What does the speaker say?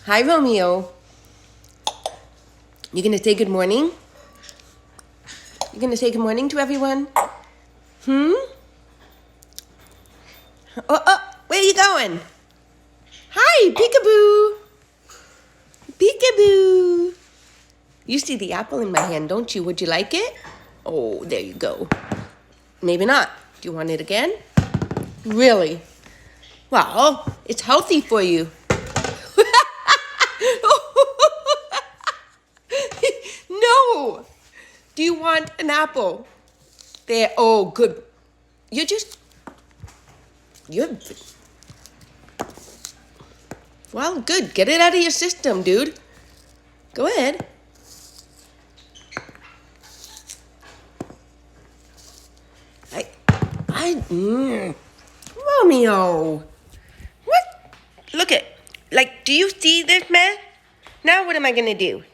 Hi, Romeo. You gonna say good morning? You gonna say good morning to everyone? Oh, where are you going? Hi, peekaboo. Peekaboo. You see the apple in my hand, don't you? Would you like it? Oh, there you go. Maybe not. Do you want it again? Really? Well, it's healthy for you. No. Do you want an apple? There. Oh, good. You're, well, good. Get it out of your system, dude. Go ahead. Romeo. What? Look at, do you see this, man? Now what am I going to do?